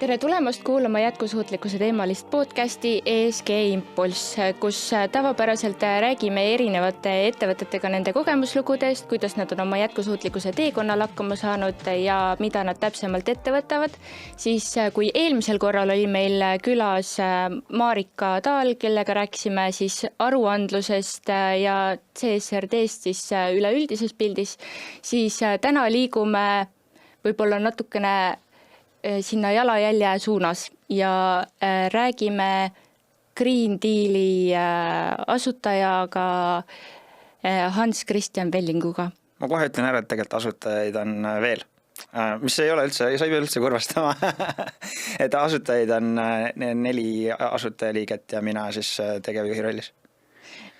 Tere tulemast kuulama jätkusuutlikkuse teemalist podcasti ESG Impulss, kus tavapäraselt räägime erinevate ettevõtetega nende kogemuslugudest, kuidas nad on oma jätkusuutlikkuse teekonnal hakkama saanud ja mida nad täpsemalt ette võtavad. Siis kui eelmisel korral oli meil külas Marika Taal, kellega rääkisime siis aruandlusest ja CSRD-st siis üleüldises pildis, siis täna liigume võib-olla natukene sinna jalajälje suunas ja räägime Green Deali asutajaga Hans Christian Vellinguga. Ma kohe ütlen ära, et tegelikult asutajaid on veel, mis ei ole üldse, sa ei pea üldse kurvastama. Et asutajaid on 4 asutajaliiget ja mina siis tegevjuhi rollis.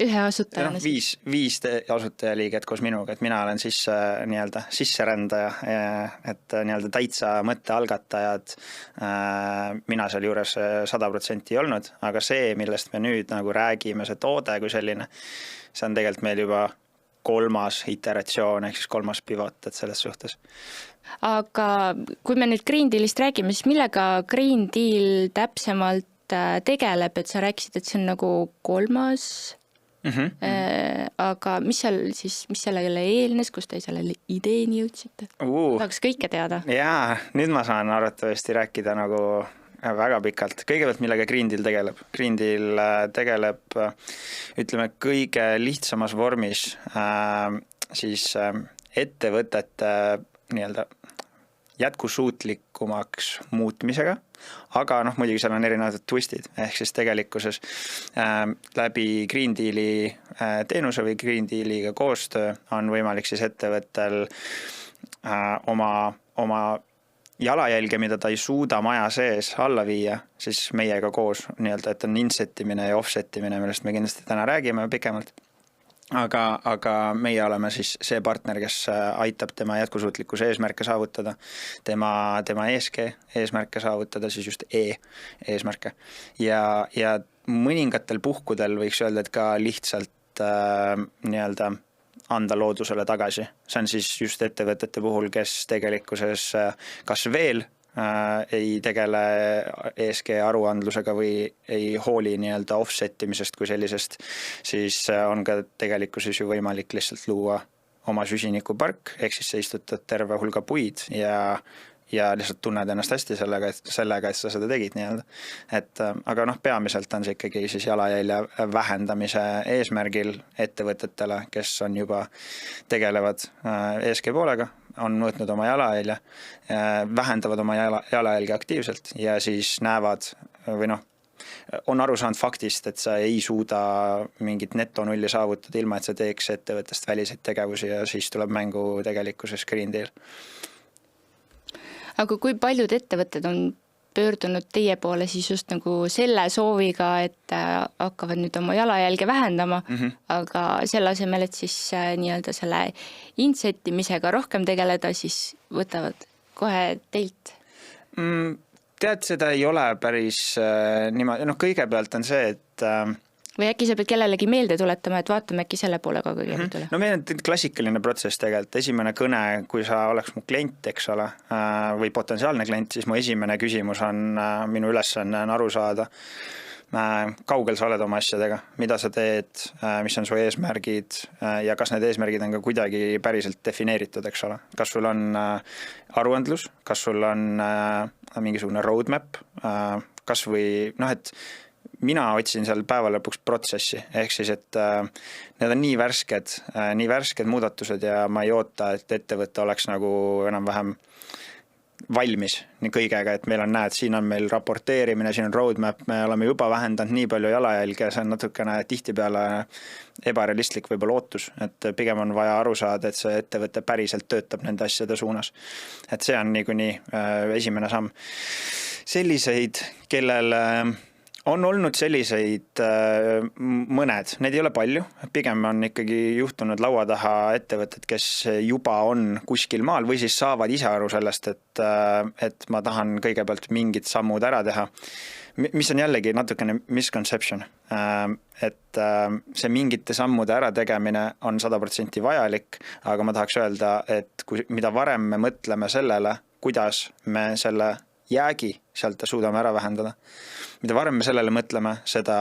Ühe asutajana? Viis asutajaliiget koos minuga, et mina olen siis nii-öelda sisserändaja, et nii-öelda täitsa mõtte algatajad. Mina seal juures 100% ei olnud, aga see, millest me nüüd nagu räägime, see toode kui selline, see on tegelikult meil juba 3. iteratsioon, ehk siis 3. pivot, et selles suhtes. Aga kui me nüüd Green Dealist räägime, siis millega Green Deal täpsemalt tegeleb, et sa rääkisid, et see on nagu 3. Aga mis sellele eelnes, kus te sellele ideeni jõudsite? Tahaks kõike teada. Jaa, nüüd ma saan arvatavasti rääkida nagu väga pikalt. Kõigepealt, millega Green Deal tegeleb. Green Deal tegeleb, ütleme, kõige lihtsamas vormis siis ettevõtete nii-öelda jätkusuutlikumaks muutmisega, aga muidugi seal on erinevad twistid, ehk siis tegelikkuses läbi Green Deali teenuse või Green Dealiga koostöö on võimalik siis ettevõttel oma jalajälge, mida ta ei suuda maja sees alla viia, siis meiega koos nii-öelda, et on insettimine ja offsettimine, millest me kindlasti täna räägime pikemalt. Aga meie oleme siis see partner, kes aitab tema jätkusuutlikkuse eesmärke saavutada, tema ESG eesmärke saavutada, siis just eesmärke. Ja mõningatel puhkudel võiks öelda, et ka lihtsalt nii-öelda anda loodusele tagasi. See on siis just ettevõtete puhul, kes tegelikkuses kas veel ei tegele ESG aruandlusega või ei hooli nii-öelda offsettimisest kui sellisest, siis on ka tegelikkuses ju võimalik lihtsalt luua oma süsinikupark, ehk siis sa istutad terve hulga puid ja lihtsalt tunned ennast hästi sellega, et sa seda tegid nii-öelda. Aga peamiselt on see ikkagi siis jalajälje vähendamise eesmärgil ettevõtetele, kes on juba tegelevad ESG poolega, on võtnud oma jalajälje, vähendavad oma jalajälge aktiivselt ja siis näevad või on aru saanud faktist, et sa ei suuda mingit netonulli saavutada ilma, et sa teeks ettevõttest väliseid tegevusi ja siis tuleb mängu tegelikkuses Green Deal. Aga kui paljud ettevõtted on pöördunud teie poole siis just nagu selle sooviga, et hakkavad nüüd oma jalajälge vähendama, aga selle asemel, et siis nii-öelda selle insettimisega rohkem tegeleda, siis võtavad kohe teilt? Tead, seda ei ole päris niimoodi. Kõigepealt on see, et või äkki sa pead kellelegi meelde tuletama, et vaatame äkki selle poole ka kõigepealt üle? Meil on klassikaline protsess tegelikult. Esimene kõne, kui sa oleks mu klient, eks ole, või potentsiaalne klient, siis mu esimene küsimus on, minu ülesanne on aru saada, kaugel sa oled oma asjadega, mida sa teed, mis on su eesmärgid ja kas need eesmärgid on ka kuidagi päriselt defineeritud, eks ole. Kas sul on aruandlus, kas sul on mingisugune roadmap, kas või, et mina otsin seal päeva lõpuks protsessi, ehk siis, et need on nii värsked muudatused ja ma ei oota, et ettevõte oleks nagu enam-vähem valmis nii kõigega, et meil on, siin on meil raporteerimine, siin on roadmap, me oleme juba vähendanud nii palju jalajälge, see on natukene tihtipeale ebarealistlik võib-olla ootus, et pigem on vaja aru saada, et see ettevõte päriselt töötab nende asjade suunas. Et see on niikuinii esimene samm. Selliseid, kellel on olnud selliseid mõned, need ei ole palju, pigem on ikkagi juhtunud laua taha ettevõtted, kes juba on kuskil maal või siis saavad ise aru sellest, et ma tahan kõigepealt mingid sammud ära teha, mis on jällegi natukene misconception, et see mingite sammude ära tegemine on 100% vajalik, aga ma tahaks öelda, et mida varem me mõtleme sellele, kuidas me selle jäägi sealt suudame ära vähendada. Mida varem me sellele mõtleme, seda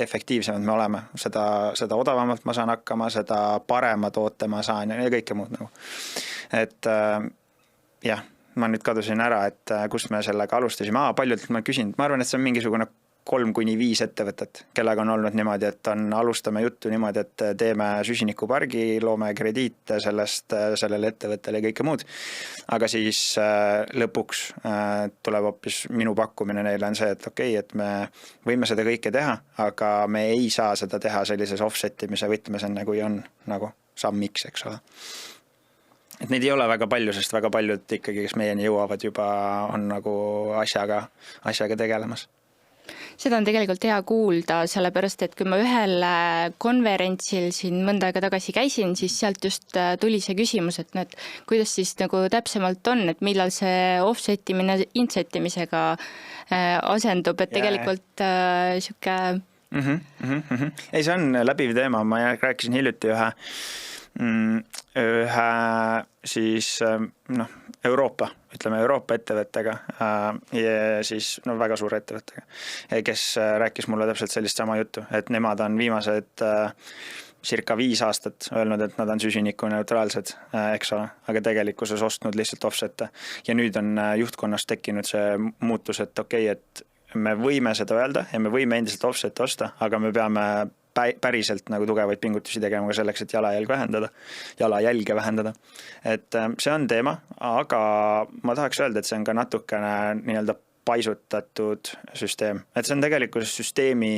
efektiivsemad me oleme, seda odavamalt ma saan hakkama, seda parema toote ma saan ja kõike muud nagu. Et jah, ma nüüd kadusin ära, et kust me sellega alustasime. Paljult ma küsin, ma arvan, et see on mingisugune 3-5 ettevõtet, kellega on olnud niimoodi, et alustame juttu niimoodi, et teeme süsinikupargi, loome krediite sellele ettevõttele ja kõike muud. Aga siis lõpuks tuleb hoopis minu pakkumine neile on see, et okei, et me võime seda kõike teha, aga me ei saa seda teha sellises offsetimise võtmes enne, kui on nagu samm X, eks ole. Et neid ei ole väga palju, sest väga paljud ikkagi, kes meieni jõuavad juba on nagu asjaga tegelemas. Seda on tegelikult hea kuulda, sellepärast, et kui ma ühel konverentsil siin mõnda aega tagasi käisin, siis sealt just tuli see küsimus, et kuidas siis nagu täpsemalt on, et millal see offsetimine insettimisega asendub, et tegelikult siuke... Ei, see on läbiv teema, ma rääkisin hiljuti ühe siis Euroopa ettevõttega ja siis väga suure ettevõttega, kes rääkis mulle täpselt sellist sama juttu, et nemad on viimased circa 5 aastat öelnud, et nad on süsinikuneutraalsed, eks ole, aga tegelikkuses ostnud lihtsalt offsette ja nüüd on juhtkonnas tekkinud see muutus, et okei, et me võime seda öelda ja me võime endiselt offset osta, aga me peame päriselt nagu tugevaid pingutusi tegema ka selleks, et jalajälge vähendada. Et see on teema, aga ma tahaks öelda, et see on ka natukene nii-öelda paisutatud süsteem. Et see on tegelikult süsteemi,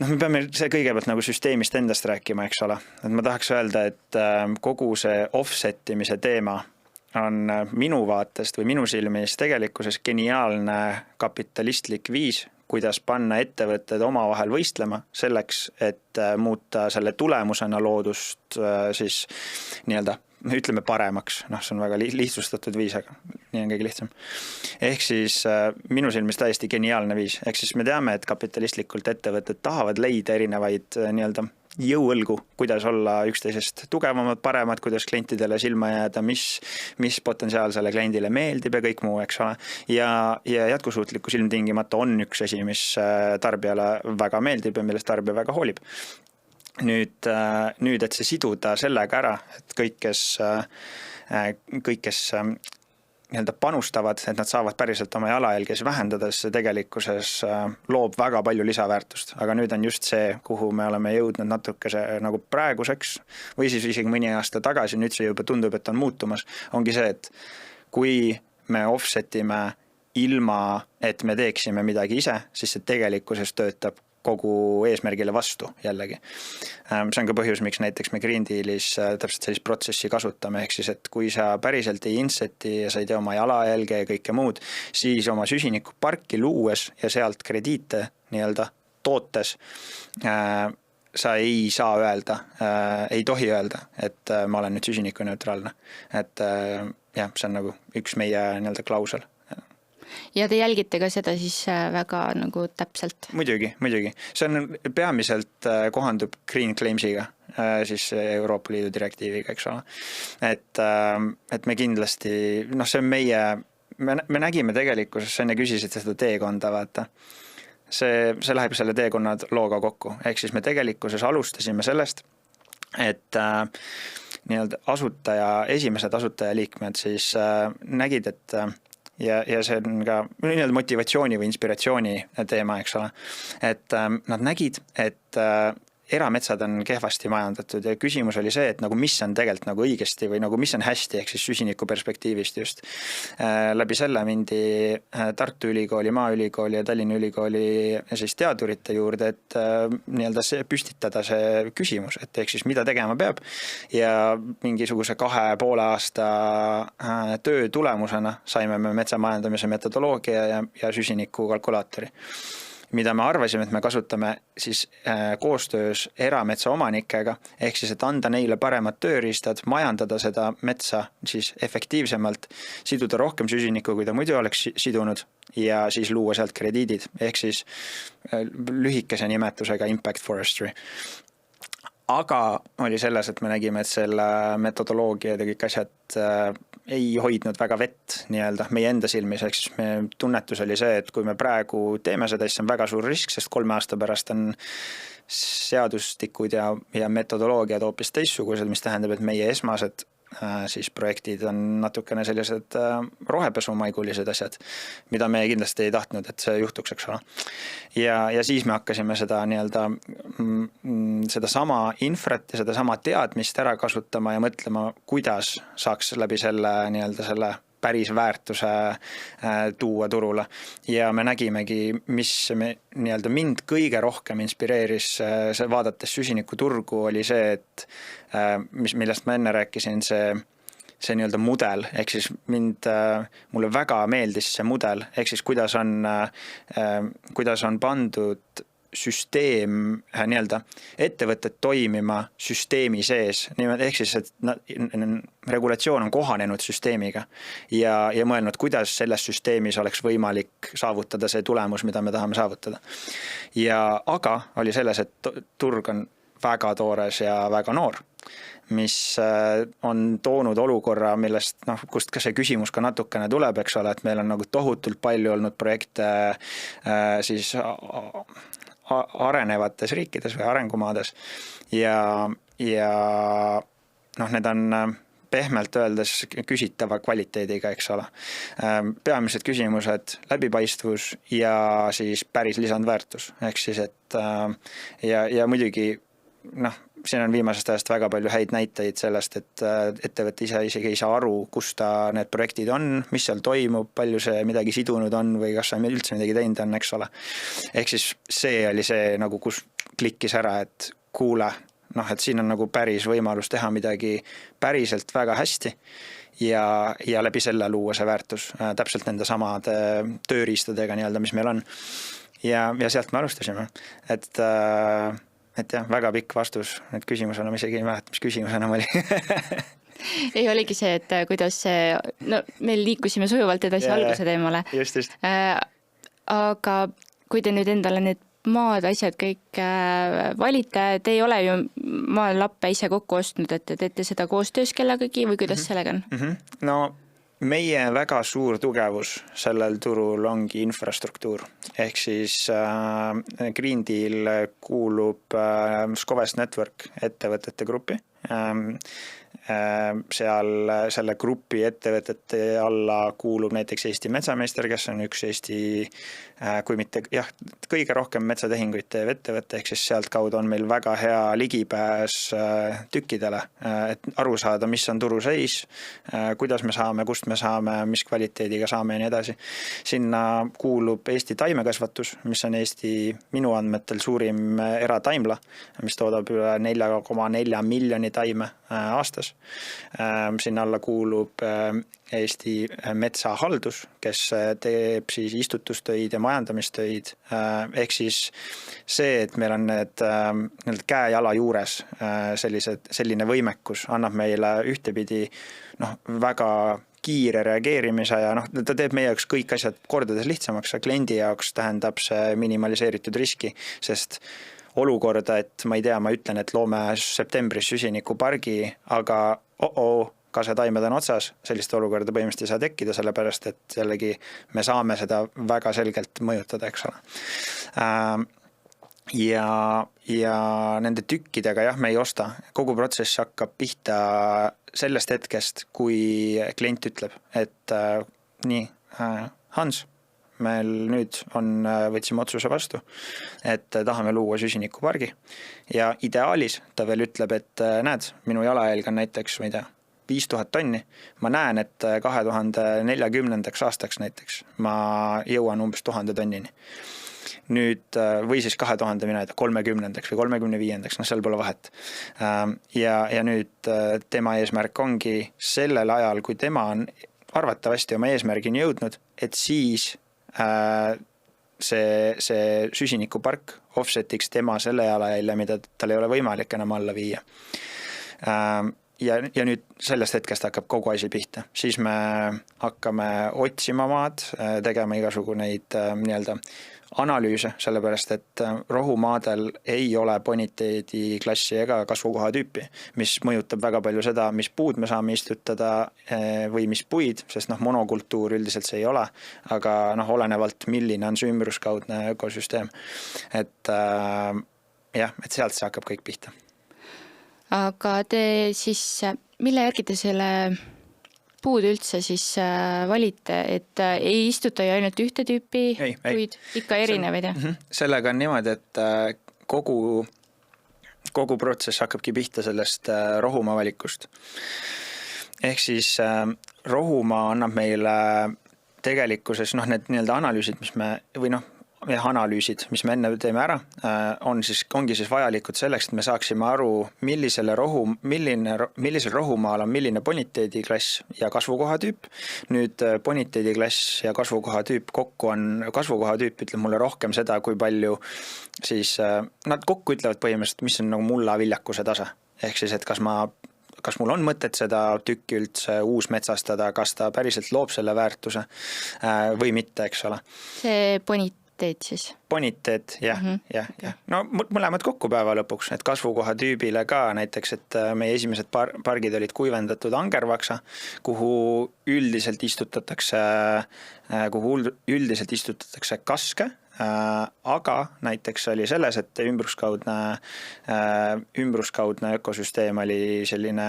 me peame see kõigepealt nagu süsteemist endast rääkima, eks ole. Et ma tahaks öelda, et kogu see offsetimise teema on minu vaatest või minu silmis tegelikkuses geniaalne kapitalistlik viis, kuidas panna ettevõtted omavahel võistlema selleks, et muuta selle tulemusena loodust siis nii-öelda, ütleme paremaks. See on väga lihtsustatud viis, aga nii on kõige lihtsam. Ehk siis minu silmis täiesti geniaalne viis. Ehk siis me teame, et kapitalistlikult ettevõtted tahavad leida erinevaid nii-öelda jõuõlgu, kuidas olla üksteisest tugevamad, paremad, kuidas klientidele silma jääda, mis potentsiaalsele kliendile meeldib ja kõik muu, eks ole. Ja jätkusuutlikkus ilmtingimata on üks asi, mis tarbijale väga meeldib ja millest tarbija väga hoolib. Nüüd, et see siduda sellega ära, et kõik, kes nii-öelda panustavad, et nad saavad päriselt oma jalajälges vähendades, see tegelikkuses loob väga palju lisaväärtust. Aga nüüd on just see, kuhu me oleme jõudnud natukese nagu praeguseks või siis isegi mõni aasta tagasi, nüüd see juba tundub, et on muutumas, ongi see, et kui me offsetime ilma, et me teeksime midagi ise, siis see tegelikkuses töötab kogu eesmärgile vastu jällegi. See on ka põhjus, miks näiteks me Green Dealis täpselt sellist protsessi kasutame, ehk siis, et kui sa päriselt ei inseti ja sa ei tee oma jalajälge ja kõike muud, siis oma süsinikuparki luues ja sealt krediite nii-öelda tootes sa ei saa öelda, ei tohi öelda, et ma olen nüüd süsinikuneutraalne. Et jah, see on nagu üks meie nii-öelda klausel. Ja te jälgite ka seda siis väga nagu täpselt? Muidugi. See on peamiselt kohandub Green Claimsiga, siis Euroopa Liidu direktiiviga, eks ole. Et me kindlasti, see on me nägime tegelikkuses, sa enne küsisid seda teekonda, vaata. See läheb selle teekonnad looga kokku. Ehk siis me tegelikkuses alustasime sellest, et nii-öelda esimesed asutajaliikmed siis nägid, et ja see on ka nii-öelda motivatsiooni või inspiratsiooni teema, eks ole. Et nad nägid, et erametsad on kehvasti majandatud ja küsimus oli see, et nagu mis on tegelikult nagu õigesti või nagu mis on hästi, ehk siis süsiniku perspektiivist just. Läbi selle mindi Tartu Ülikooli, Maaülikooli ja Tallinna Ülikooli siis teadurite juurde, et nii-öelda püstitada see küsimus, et ehk siis mida tegema peab ja mingisuguse 2,5 aasta töö tulemusena saime me metsamajandamise metodoloogia ja süsiniku kalkulaatori, mida me arvasime, et me kasutame siis koostöös erametsa omanikega, ehk siis, et anda neile paremad tööriistad, majandada seda metsa siis efektiivsemalt, siduda rohkem süsinikku, kui ta muidu oleks sidunud ja siis luua sealt krediidid, ehk siis lühikese nimetusega impact forestry. aga oli selles, et me nägime, et selle metodoloogiad ja kõik asjad ei hoidnud väga vett nii-öelda meie enda silmis, ehk siis meie tunnetus oli see, et kui me praegu teeme seda, siis on väga suur risk, sest 3 aasta pärast on seadustikud ja metodoloogiad hoopis teistsugused, mis tähendab, et meie esmased siis projektid on natukene sellised rohepesumaigulised asjad, mida me kindlasti ei tahtnud, et see juhtuks, eks ole. Ja siis me hakkasime seda nii-öelda seda sama infrat ja seda sama teadmist ära kasutama ja mõtlema, kuidas saaks läbi selle nii-öelda selle päris väärtuse tuua turule. Ja me nägimegi, mis nii-öelda mind kõige rohkem inspireeris vaadates süsinikuturgu oli see, et millest ma enne rääkisin, see nii-öelda mudel, ehk siis mulle väga meeldis see mudel, ehk siis kuidas on pandud süsteem nii-öelda ettevõtted toimima süsteemi sees, ehk siis, et regulatsioon on kohanenud süsteemiga ja mõelnud, kuidas selles süsteemis oleks võimalik saavutada see tulemus, mida me tahame saavutada. Aga oli selles, et turg on väga toores ja väga noor, mis on toonud olukorra, millest, kust ka see küsimus ka natukene tuleb, eks ole, et meil on nagu tohutult palju olnud projekte siis arenevates riikides või arengumaades ja need on pehmelt öeldes küsitava kvaliteediga, eks ole. Peamised küsimused, läbipaistvus ja siis päris lisandväärtus, ehk siis, et ja muidugi siin on viimasest ajast väga palju häid näiteid sellest, et ettevõte ise isegi ei saa aru, kus ta need projektid on, mis seal toimub, palju see midagi sidunud on või kas sa üldse midagi teinud on, eks ole. Ehk siis see oli see, nagu kus klikkis ära, et kuule, et siin on nagu päris võimalus teha midagi päriselt väga hästi ja läbi selle luua see väärtus täpselt nende samade tööriistadega nii-öelda, mis meil on. Ja sealt me alustasime, et jah, väga pikk vastus, et küsimusena ma isegi ei mäleta, mis küsimus enam oli. Ei oligi see, et kuidas me liikusime sujuvalt edasi alguse teemale. Just. Aga kui te nüüd endale need maad, asjad kõik valite, te ei ole ju maalappe ise kokku ostnud, et te teete seda koostöös kellegagi või kuidas sellega on? No meie väga suur tugevus sellel turul ongi infrastruktuur, ehk siis Green Deal kuulub Scovest Network ettevõtete gruppi. Seal selle grupi ettevõtete alla kuulub näiteks Eesti Metsameister, kes on üks Eesti, kui mitte kõige rohkem metsatehinguid teev ettevõte, ehk siis sealt kaudu on meil väga hea ligipääs tükkidele, et aru saada, mis on turu seis, kuidas me saame, kust me saame, mis kvaliteediga saame ja nii edasi. Sinna kuulub Eesti taimekasvatus, mis on Eesti minu andmetel suurim erataimla, mis toodab üle 4,4 miljoni taime aastas. Sinna alla kuulub Eesti metsahaldus, kes teeb siis istutustöid ja majandamistöid. Ehk siis see, et meil on need käe-jala juures selline võimekus annab meile ühtepidi väga kiire reageerimise ja ta teeb meie jaoks kõik asjad kordades lihtsamaks, ja kliendi jaoks tähendab see minimaliseeritud riski, sest olukorda, et ma ei tea, ma ütlen, et loome septembris süsinikupargi, aga kasetaimed on otsas, sellist olukorda põhimõtteliselt ei saa tekkida, sellepärast et jällegi me saame seda väga selgelt mõjutada, eks ole. Ja nende tükkidega me ei osta. Kogu protsess hakkab pihta sellest hetkest, kui klient ütleb, et nii, Hans, meil nüüd võtsime otsuse vastu, et tahame luua süsinikupargi ja ideaalis ta veel ütleb, et näed, minu jalajälg on näiteks, ma ei tea, 5000 tonni. Ma näen, et 2040. aastaks näiteks ma jõuan umbes 1000 tonnini. Nüüd või siis 2030. või 35. Seal pole vahet. Ja nüüd tema eesmärk ongi sellel ajal, kui tema on arvatavasti oma eesmärgini jõudnud, et siis see süsinikupark offsetiks tema selle jalajälje, mida tal ei ole võimalik enam alla viia. ja nüüd sellest hetkest hakkab kogu asi pihta, siis me hakkame otsima maad, tegema igasugu neid nii-öelda analüüse, sellepärast et rohumaadel ei ole boniteediklassi ega kasvukohatüüpi, mis mõjutab väga palju seda, mis puud me saame istutada või mis puid, sest monokultuur üldiselt see ei ole, aga olenevalt, milline on see ümbruskaudne ökosüsteem. Et et sealt see hakkab kõik pihta. Aga te siis, mille järgi te selle puud üldse siis valite, et ei istuta ju ainult ühte tüüpi puid, ikka erinevaid? Sellega on niimoodi, et kogu protsess hakkabki pihta sellest rohumaa valikust. Ehk siis rohumaa annab meile tegelikkuses need nii-öelda analüüsid, mis me, või analüüsid, mis me enne teeme ära, ongi siis vajalikud selleks, et me saaksime aru, millisel rohumaal on milline boniteediklass ja kasvukohatüüp. Nüüd boniteediklass ja kasvukohatüüp kokku on, kasvukohatüüp ütleb mulle rohkem seda, kui palju siis nad kokku ütlevad põhimõtteliselt, mis on mulla viljakuse tase. Ehk siis, et kas mul on mõtet seda tükki üldse uusmetsastada, kas ta päriselt loob selle väärtuse või mitte, eks ole. See boniteed siis? Boniteed, jah. No mõlemad kokku päeva lõpuks, et kasvukohatüübile ka näiteks, et meie esimesed pargid olid kuivendatud angervaksa, kuhu üldiselt istutatakse kaske, aga näiteks oli selles, et ümbruskaudne ökosüsteem oli selline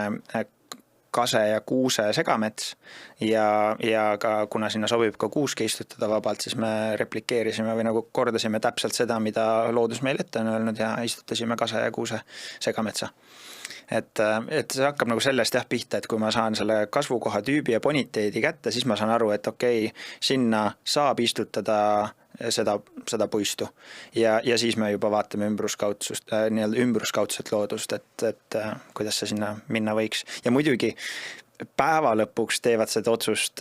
kase ja kuuse segamets ja ka kuna sinna sobib ka kuuske istutada vabalt, siis me replikeerisime või kordasime täpselt seda, mida loodus meil ette on öelnud ja istutasime kase ja kuuse segametsa. Et see hakkab sellest pihta, et kui ma saan selle kasvukohatüübi ja boniteedi kätte, siis ma saan aru, et okei, sinna saab istutada seda puistu ja siis me juba vaatame ümbruskaudset loodust, et kuidas see sinna minna võiks. Ja muidugi päeva lõpuks teevad seda otsust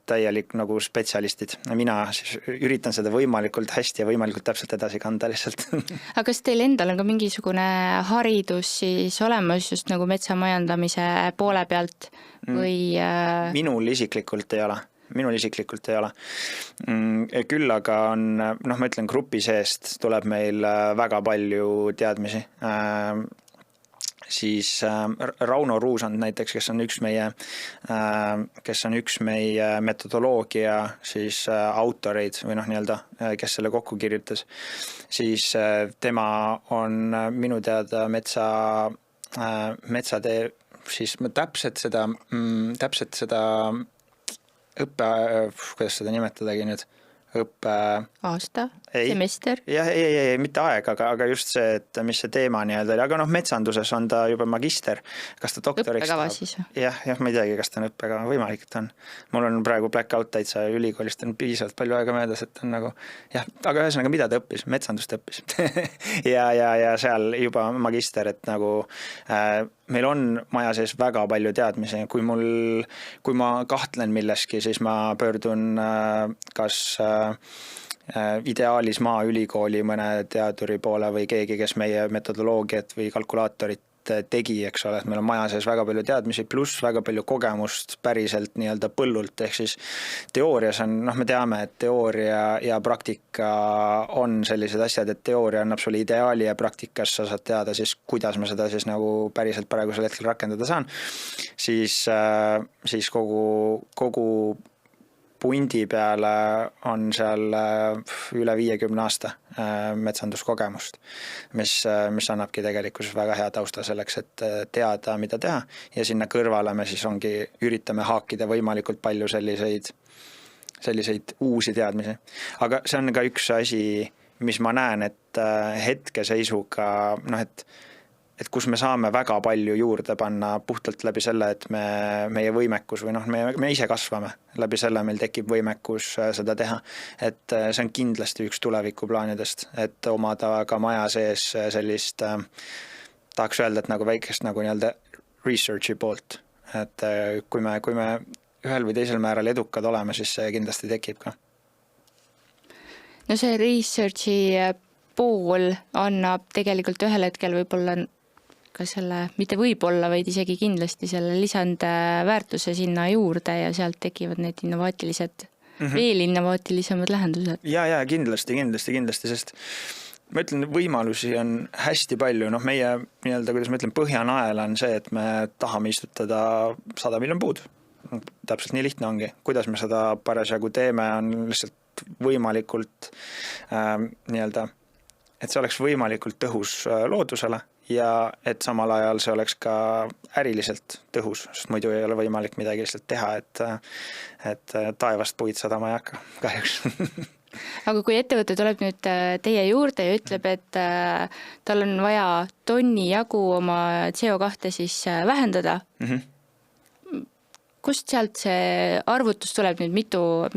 täielik spetsialistid. Mina siis üritan seda võimalikult hästi ja võimalikult täpselt edasi kanda lihtsalt. Aga kas teil endal on ka mingisugune haridus siis olemas just metsamajandamise poole pealt või? Minul isiklikult ei ole. Küll aga on, ma ütlen, grupi seest tuleb meil väga palju teadmisi. Siis Rauno Ruusand näiteks, kes on üks meie metodoloogia siis autoreid või kes selle kokku kirjutas, siis tema on minu teada metsatee siis täpselt seda kuidas seda nimetadagi nüüd? Aasta? Semester? Jah, ei, mitte aeg, aga just see, et mis see teema nii-öelda oli, aga metsanduses on ta juba magister, kas ta doktoriks õppekava siis? Jah, ma ei teagi, kas ta on õppekava, võimalik, et on. Mul on praegu blackout täitsa ülikoolist, on piisavalt palju aega möödas, et on aga ühesõnaga, mida ta õppis? Metsandust õppis. ja seal juba magister, et meil on maja sees väga palju teadmisi. Kui ma kahtlen milleski, siis ma pöördun kas ideaalis Maaülikooli mõne teaduri poole või keegi, kes meie metodoloogiat või kalkulaatorit tegi, eks ole, et meil on maja sees väga palju teadmisi, pluss väga palju kogemust päriselt nii-öelda põllult, ehk siis teoorias on, me teame, et teooria ja praktika on sellised asjad, et teooria annab sulle ideaali ja praktikas sa saad teada siis, kuidas ma seda siis päriselt praegusel hetkel rakendada saan, siis kogu pundi peale on seal üle 50 aasta metsanduskogemust, mis annabki tegelikkuses väga hea tausta selleks, et teada, mida teha ja sinna kõrvale me siis üritame haakida võimalikult palju selliseid uusi teadmisi. Aga see on ka üks asi, mis ma näen, et hetkeseisuga, et kus me saame väga palju juurde panna puhtalt läbi selle, et meie võimekus või me ise kasvame, läbi selle meil tekib võimekus seda teha. Et see on kindlasti üks tulevikuplaanidest, et omada ka maja sees sellist, tahaks öelda, et väikest nii-öelda researchi poolt. Et kui me ühel või teisel määral edukad oleme, siis see kindlasti tekib ka. No see researchi pool annab tegelikult ühel hetkel võib-olla ka selle, mitte võib-olla, vaid isegi kindlasti selle lisandväärtuse sinna juurde ja sealt tekivad need innovaatilised, veel innovaatilisemad lahendused. Ja kindlasti, sest ma ütlen, võimalusi on hästi palju, meie kuidas ma ütlen, põhjanael on see, et me tahame istutada 100 miljon puud. Täpselt nii lihtne ongi. Kuidas me seda parasjagu teeme, on lihtsalt võimalikult et see oleks võimalikult tõhus loodusele ja et samal ajal see oleks ka äriliselt tõhus, sest muidu ei ole võimalik midagi lihtsalt teha, et taevast puid sadama ei hakka kahjuks. Aga kui ettevõte tuleb nüüd teie juurde ja ütleb, et tal on vaja tonni jagu oma CO2 siis vähendada, kust sealt see arvutus tuleb nüüd,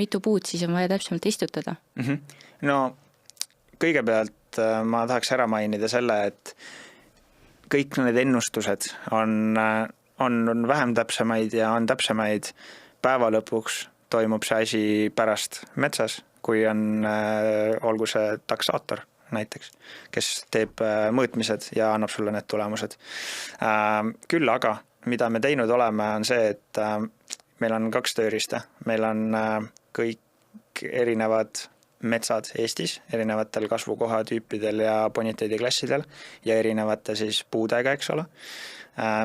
mitu puud siis on vaja täpsemalt istutada? No kõigepealt ma tahaks ära mainida selle, et kõik need ennustused on vähem täpsemaid ja on täpsemaid. Päeva lõpuks toimub see asi pärast metsas, kui on, olgu see taksaator näiteks, kes teeb mõõtmised ja annab sulle need tulemused. Küll aga, mida me teinud oleme, on see, et meil on 2 tööriista. Meil on kõik erinevad metsad Eestis, erinevatel kasvukohatüüpidel ja boniteediklassidel ja erinevate siis puudega, eks ole,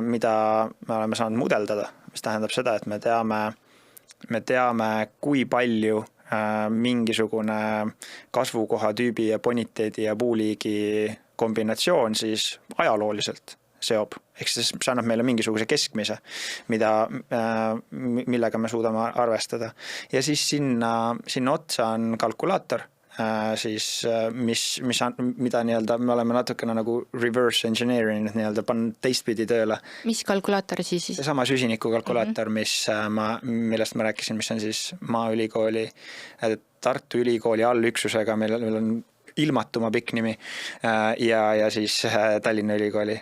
mida me oleme saanud mudeldada, mis tähendab seda, et me teame, kui palju mingisugune kasvukohatüübi ja boniteedi ja puuliigi kombinatsioon siis ajalooliselt seob. Ehk siis see annab meile mingisuguse keskmise, millega me suudame arvestada. Ja siis sinna otsa on kalkulaator, siis, mida me oleme natukene nagu reverse engineering, pannud teistpidi tööle. Mis kalkulaator siis? Sama süsiniku kalkulaator, millest ma rääkisin, mis on siis Maaülikooli, Tartu Ülikooli allüksusega, meil on ilmatuma pikk nimi ja siis Tallinna Ülikooli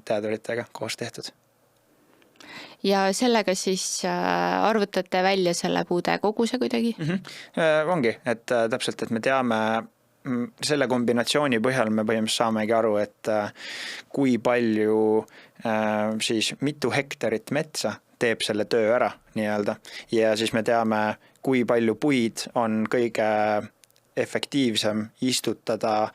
teaduritega koos tehtud. Ja sellega siis arvutate välja selle puude koguse kuidagi? Ongi, et täpselt, et me teame selle kombinatsiooni põhjal me põhimõtteliselt saamegi aru, et kui palju siis mitu hektarit metsa teeb selle töö ära nii-öelda ja siis me teame, kui palju puid on kõige efektiivsem istutada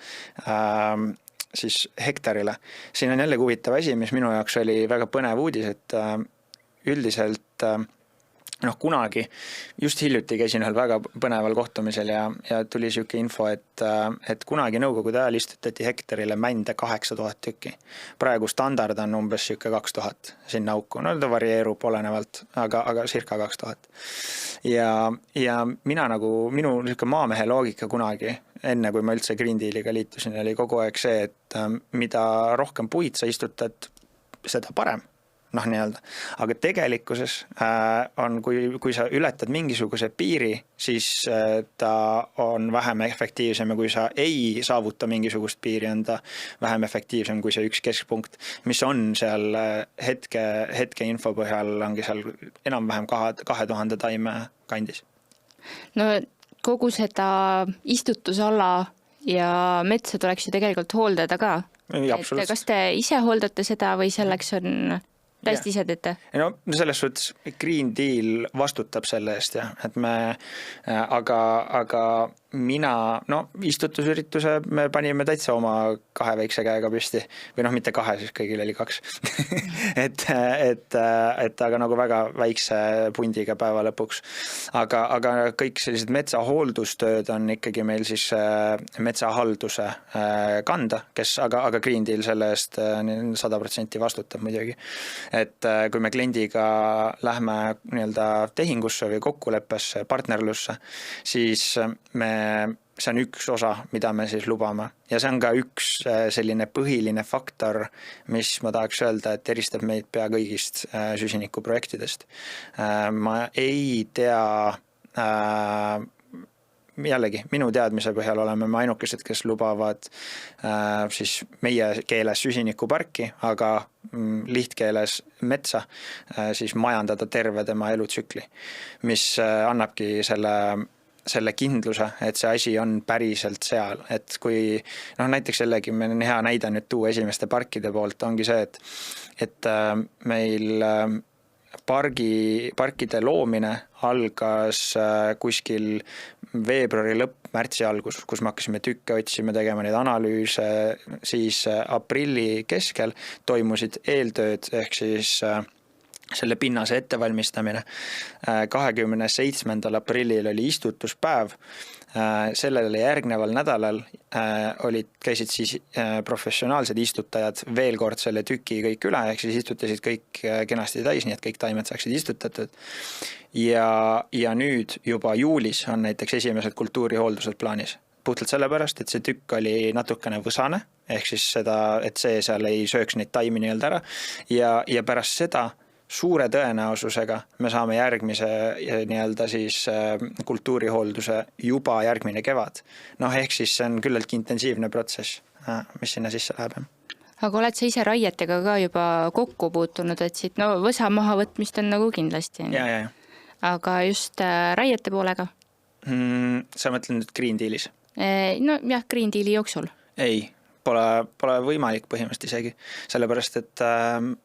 siis hektarile. Siin on jälle huvitav asi, mis minu jaoks oli väga põnev uudis, et üldiselt kunagi, just hiljuti käisin ühel väga põneval kohtumisel ja tuli siuke info, et kunagi nõukogude ajal istutati hektarile mände 8000 tükki. Praegu standard on umbes siuke 2000 sinna auku. No ta varieerub olenevalt, aga circa 2000. Ja minu siuke maamehe loogika kunagi, enne kui ma üldse Green Dealiga liitusin, oli kogu aeg see, et mida rohkem puid sa istutad, seda parem. Aga tegelikkuses on, kui sa ületad mingisuguse piiri, siis ta on vähem efektiivsem ja kui sa ei saavuta mingisugust piiri, on ta vähem efektiivsem kui see üks keskpunkt, mis on seal hetke info põhjal ongi seal enam-vähem 2000 taime kandis. No kogu seda istutusala ja metsa tuleks ju tegelikult hooldada ka. Kas te ise hooldate seda või selleks on täiesti ise teete? No selles suhtes Green Deal vastutab selle eest, et aga mina, istutusürituse me panime täitsa oma 2 väikse käega püsti või mitte 2, siis kõigil oli 2. et aga nagu väga väikse pundiga päeva lõpuks. Aga kõik sellised metsahooldustööd on ikkagi meil siis metsahalduse kanda, aga Green Deal selle eest 100% vastutab muidugi. Et kui me kliendiga lähme tehingusse või kokkuleppesse, partnerlusse, siis see on üks osa, mida me siis lubame. Ja see on ka üks selline põhiline faktor, mis ma tahaks öelda, et eristab meid pea kõigist süsinikuprojektidest. Ma ei tea, jällegi, minu teadmise põhjal oleme me ainukesed, kes lubavad siis meie keeles süsinikuparki, aga lihtkeeles metsa siis majandada terve tema elutsükli, mis annabki selle selle kindluse, et see asi on päriselt seal, et kui näiteks jällegi meil on hea näide nüüd tuua esimeste parkide poolt, ongi see, et meil parkide loomine algas kuskil veebruari lõpp, märtsi algus, kus me hakkasime tükke otsima, tegema neid analüüse, siis aprilli keskel toimusid eeltööd, ehk siis selle pinnase ettevalmistamine. 27. aprillil oli istutuspäev, sellele järgneval nädalal käisid siis professionaalsed istutajad veel kord selle tüki kõik üle, ehk siis istutasid kõik kenasti täis, nii et kõik taimed saaksid istutatud. Ja nüüd juba juulis on näiteks esimesed kultuurihooldused plaanis. Puhtalt sellepärast, et see tükk oli natukene võsane, ehk siis seda, et see seal ei sööks neid taimi nii-öelda ära. Ja pärast seda suure tõenäosusega me saame järgmise nii-öelda siis kultuurihoolduse juba järgmine kevad. Ehk siis see on küllalt intensiivne protsess, mis sinna sisse läheb. Aga oled sa ise raietega ka juba kokku puutunud, et siit võsa maha võtmist on nagu kindlasti. Ja. Aga just raiete poolega? Sa mõtled nüüd Green Dealis? Jah, Green Deali jooksul. Ei. Pole võimalik põhimõtteliselt isegi, sellepärast, et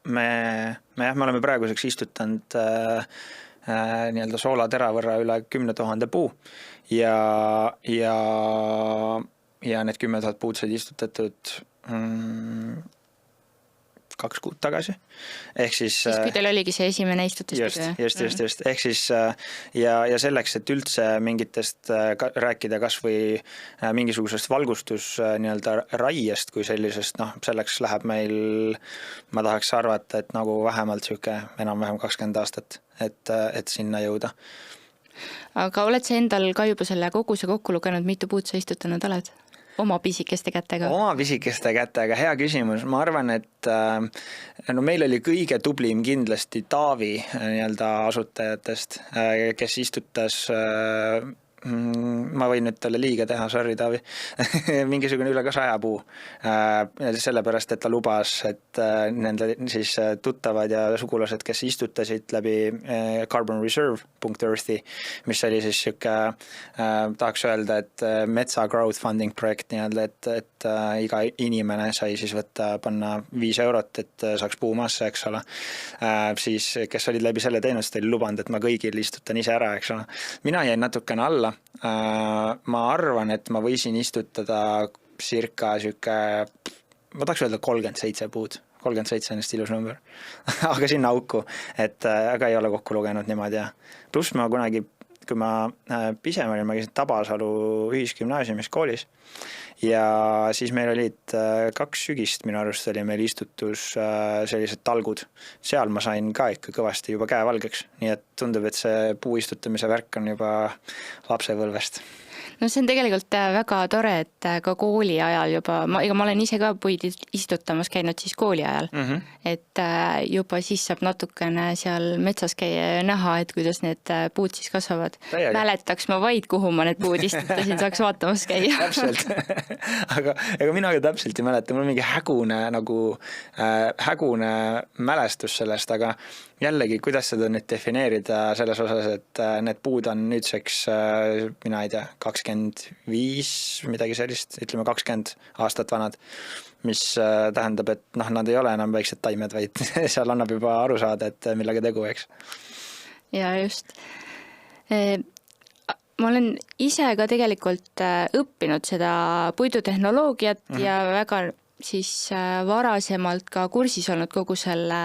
me oleme praeguseks istutanud nii-öelda soolatera võrra üle 10 000 puu ja need 10 000 puud said istutatud 2 kuud tagasi. Ehk siis kui teil oligi see esimene istutus. Just. Ehk siis ja selleks, et üldse mingitest rääkida kas või mingisugusest valgustus nii-öelda raiest kui sellisest, selleks läheb meil, ma tahaks arvata, et nagu vähemalt enam-vähem 20 aastat, et sinna jõuda. Aga oled sa endal ka juba selle koguse kokku lugenud, mitu puud sa istutanud oled? Oma pisikeste kätega? Oma pisikeste kätega, hea küsimus. Ma arvan, et meil oli kõige tublim kindlasti Taavi nii-öelda asutajatest, kes istutas, ma võin nüüd talle liiga teha, sorry Taavi, mingisugune üle 100 puu. Sellepärast, et ta lubas, et nende siis tuttavad ja sugulased, kes istutasid läbi carbonreserve.earthi, mis oli siis tahaks öelda, et metsa crowdfunding projekt nii-öelda, et iga inimene sai siis panna 5 eurot, et saaks puu maasse, eks ole. Siis, kes olid läbi selle teenust, oli lubanud, et ma kõigil istutan ise ära, eks ole. Mina jäin natukene alla. Ma arvan, et ma võisin istutada circa ma tahaks öelda 37 puud. 37 on just ilus number. Aga sinna auku, aga ei ole kokku lugenud niimoodi. Pluss ma kunagi, kui ma pisem olin, ma käisin Tabasalu ühisgümnaasiumis koolis ja siis meil olid 2 sügist, minu arust oli meil istutus sellised talgud. Seal ma sain ka ikka kõvasti juba käevalgeks, nii et tundub, et see puu istutamise värk on juba lapsepõlvest. See on tegelikult väga tore, et ka kooli ajal juba, ma olen ise ka puid istutamas käinud siis kooli ajal, et juba siis saab natukene seal metsas käia ja näha, et kuidas need puud siis kasvavad. Mäletaks ma vaid, kuhu ma need puud istutasin, saaks vaatamas käia. Täpselt, aga mina ka täpselt ei mäleta, mul on mingi hägune mälestus sellest, aga jällegi, kuidas seda nüüd defineerida selles osas, et need puud on nüüdseks, mina ei tea, 25, midagi sellist, ütleme 20 aastat vanad, mis tähendab, et nad ei ole enam väiksed taimed, vaid seal annab juba aru saada, et millega tegu, eks. Ja just. Ma olen ise ka tegelikult õppinud seda puidutehnoloogiat ja väga siis varasemalt ka kursis olnud kogu selle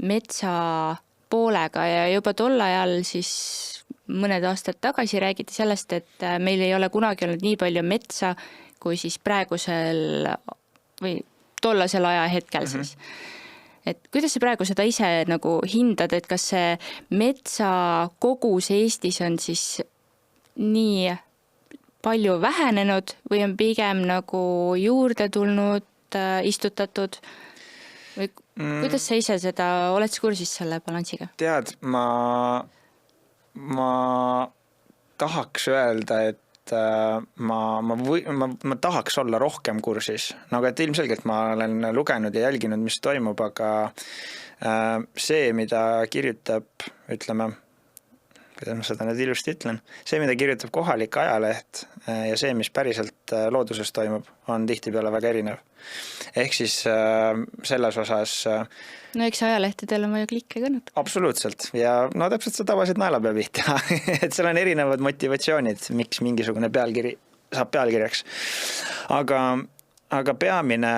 metsa poolega ja juba tol ajal siis mõned aastad tagasi räägiti sellest, et meil ei ole kunagi olnud nii palju metsa kui siis praegusel või tollasel ajahetkel siis. Et kuidas sa praegu seda ise nagu hindad, et kas see metsa kogus Eestis on siis nii palju vähenenud või on pigem nagu juurde tulnud, istutatud? Või kuidas sa ise seda, oled kursis selle balansiga? Tead, ma tahaks öelda, et ma tahaks olla rohkem kursis. Nagu et ilmselgelt ma olen lugenud ja jälginud, mis toimub, aga see, mida kirjutab, ütleme, kuidas ma seda nüüd ilusti ütlen, see, mida kirjutab kohalik ajaleht ja see, mis päriselt looduses toimub, on tihtipeale väga erinev. Ehk siis selles osas no eks ajalehtedel on vaja klikke kannata. Absoluutselt ja no täpselt seda tavaliselt naelapea pihta, et seal on erinevad motivatsioonid, miks mingisugune pealkiri saab pealkirjaks. Aga peamine,